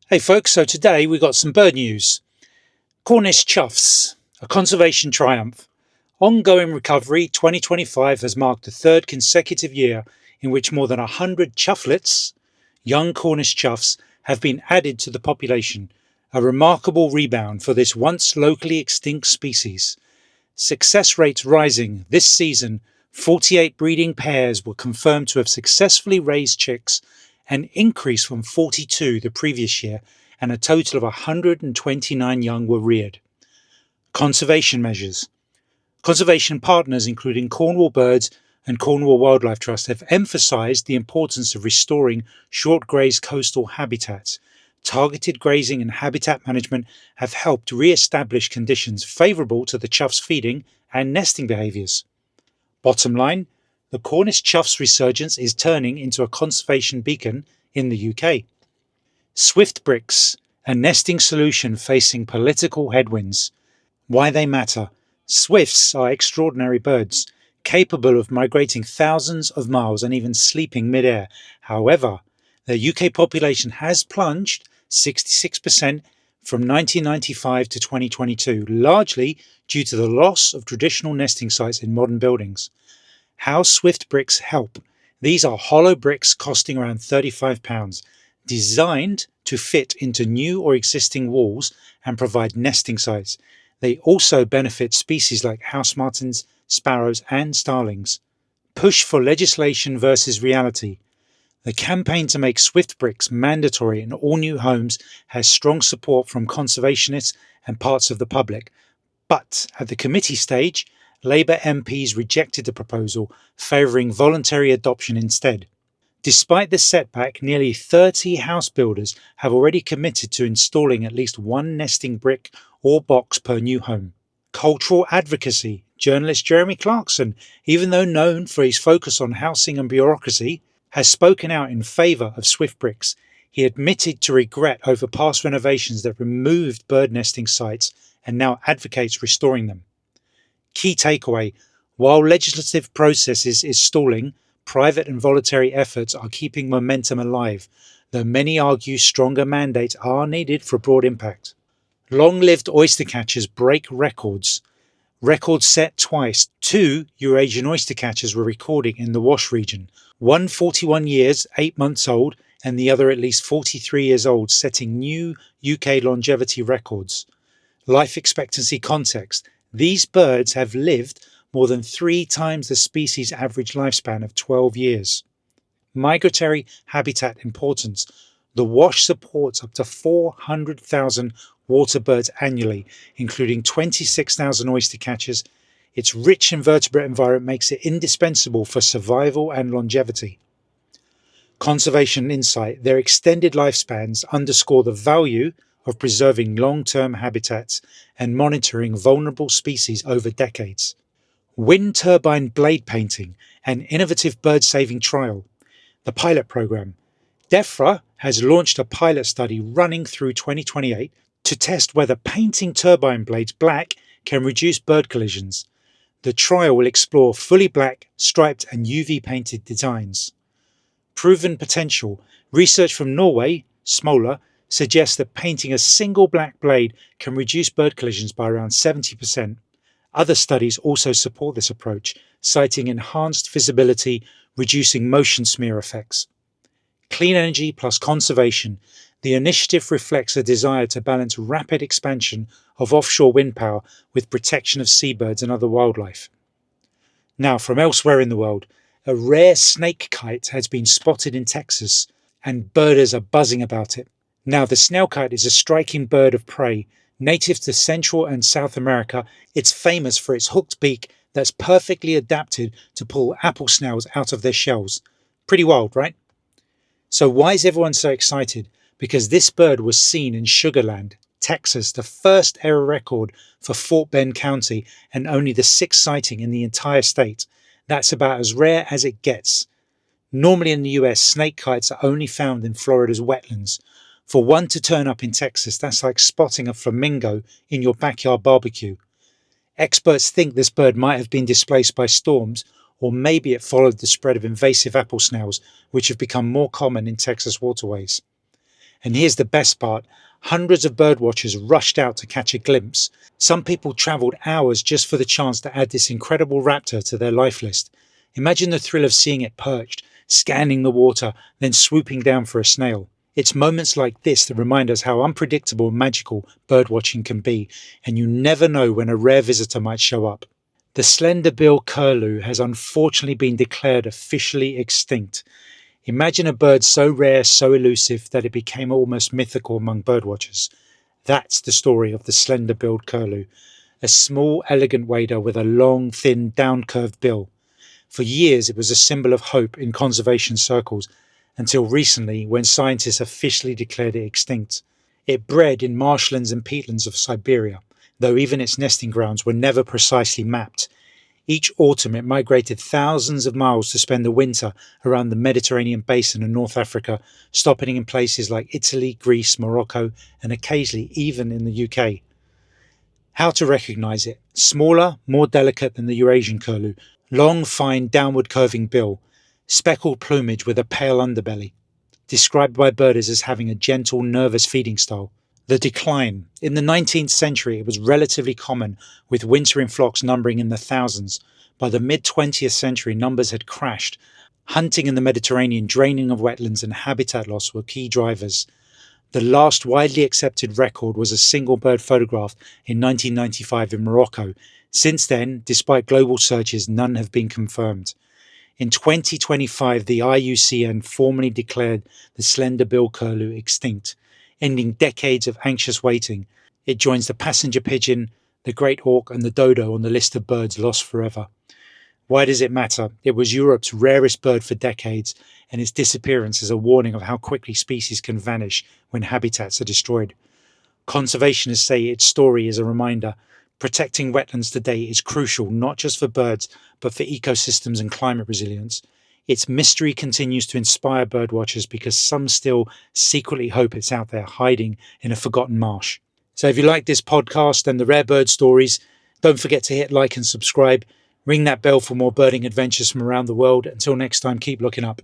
Hey folks, so today we got some bird news. Cornish choughs, a conservation triumph. Ongoing recovery 2025 has marked the third consecutive year in which more than 100 choughlets, young Cornish choughs, have been added to the population, a remarkable rebound for this once locally extinct species. Success rates rising this season. 48 breeding pairs were confirmed to have successfully raised chicks, an increase from 42 the previous year, and a total of 129 young were reared. Conservation measures. Conservation partners, including Cornwall Birds and Cornwall Wildlife Trust, have emphasised the importance of restoring short-grazed coastal habitats. Targeted grazing and habitat management have helped re-establish conditions favourable to the chough's feeding and nesting behaviours. Bottom line, the Cornish chough's resurgence is turning into a conservation beacon in the UK. Swift bricks, a nesting solution facing political headwinds. Why they matter. Swifts are extraordinary birds, capable of migrating thousands of miles and even sleeping mid-air. However, the UK population has plunged 66% from 1995 to 2022, largely due to the loss of traditional nesting sites in modern buildings. How swift bricks help. These are hollow bricks costing around £35, designed to fit into new or existing walls and provide nesting sites. They also benefit species like house martins, sparrows, and starlings. Push for legislation versus reality. The campaign to make swift bricks mandatory in all new homes has strong support from conservationists and parts of the public. But at the committee stage, Labour MPs rejected the proposal, favouring voluntary adoption instead. Despite this setback, nearly 30 house builders have already committed to installing at least one nesting brick or box per new home. Cultural advocacy. Journalist Jeremy Clarkson, even though known for his focus on housing and bureaucracy, has spoken out in favour of swift bricks. He admitted to regret over past renovations that removed bird nesting sites and now advocates restoring them. Key takeaway: while legislative processes is stalling, private and voluntary efforts are keeping momentum alive, though many argue stronger mandates are needed for broad impact. Long-lived oyster catchers break records. Records set twice. 2 Eurasian oyster catchers were recorded in the Wash region. One 41 years, 8 months old, and the other at least 43 years old, setting new UK longevity records. Life expectancy context. These birds have lived more than 3 times the species' average lifespan of 12 years. Migratory habitat importance. The Wash supports up to 400,000 water birds annually, including 26,000 oyster catchers. Its rich invertebrate environment makes it indispensable for survival and longevity. Conservation insight. Their extended lifespans underscore the value of preserving long-term habitats and monitoring vulnerable species over decades. Wind turbine blade painting, an innovative bird-saving trial. The pilot program. DEFRA has launched a pilot study running through 2028 to test whether painting turbine blades black can reduce bird collisions. The trial will explore fully black, striped and UV painted designs. Proven potential. Research from Norway, Smola, suggests that painting a single black blade can reduce bird collisions by around 70%. Other studies also support this approach, citing enhanced visibility, reducing motion smear effects. Clean energy plus conservation. The initiative reflects a desire to balance rapid expansion of offshore wind power with protection of seabirds and other wildlife. Now, from elsewhere in the world, a rare snake kite has been spotted in Texas, and birders are buzzing about it. Now, the snail kite is a striking bird of prey. Native to Central and South America, it's famous for its hooked beak that's perfectly adapted to pull apple snails out of their shells. Pretty wild, right? So why is everyone so excited? Because this bird was seen in Sugar Land, Texas, the first ever record for Fort Bend County and only the 6th sighting in the entire state. That's about as rare as it gets. Normally in the US, snake kites are only found in Florida's wetlands. For one to turn up in Texas, that's like spotting a flamingo in your backyard barbecue. Experts think this bird might have been displaced by storms, or maybe it followed the spread of invasive apple snails, which have become more common in Texas waterways. And here's the best part. Hundreds of birdwatchers rushed out to catch a glimpse. Some people travelled hours just for the chance to add this incredible raptor to their life list. Imagine the thrill of seeing it perched, scanning the water, then swooping down for a snail. It's moments like this that remind us how unpredictable and magical birdwatching can be, and you never know when a rare visitor might show up. The Slender Billed Curlew has unfortunately been declared officially extinct. Imagine a bird so rare, so elusive, that it became almost mythical among birdwatchers. That's the story of the Slender Billed Curlew, a small, elegant wader with a long, thin, down-curved bill. For years, it was a symbol of hope in conservation circles, until recently when scientists officially declared it extinct. It bred in marshlands and peatlands of Siberia, though even its nesting grounds were never precisely mapped. Each autumn it migrated thousands of miles to spend the winter around the Mediterranean basin and North Africa, stopping in places like Italy, Greece, Morocco, and occasionally even in the UK. How to recognise it? Smaller, more delicate than the Eurasian curlew, long, fine, downward curving bill, speckled plumage with a pale underbelly, described by birders as having a gentle, nervous feeding style. The decline. In the 19th century, it was relatively common, with wintering flocks numbering in the thousands. By the mid-20th century, numbers had crashed. Hunting in the Mediterranean, draining of wetlands, and habitat loss were key drivers. The last widely accepted record was a single bird photographed in 1995 in Morocco. Since then, despite global searches, none have been confirmed. In 2025, the IUCN formally declared the Slender Billed Curlew extinct, ending decades of anxious waiting. It joins the passenger pigeon, the great auk, and the dodo on the list of birds lost forever. Why does it matter? It was Europe's rarest bird for decades, and its disappearance is a warning of how quickly species can vanish when habitats are destroyed. Conservationists say its story is a reminder. Protecting wetlands today is crucial not just for birds, but for ecosystems and climate resilience. Its mystery continues to inspire birdwatchers because some still secretly hope it's out there hiding in a forgotten marsh. So if you like this podcast and the rare bird stories, don't forget to hit like and subscribe. Ring that bell for more birding adventures from around the world. Until next time, keep looking up.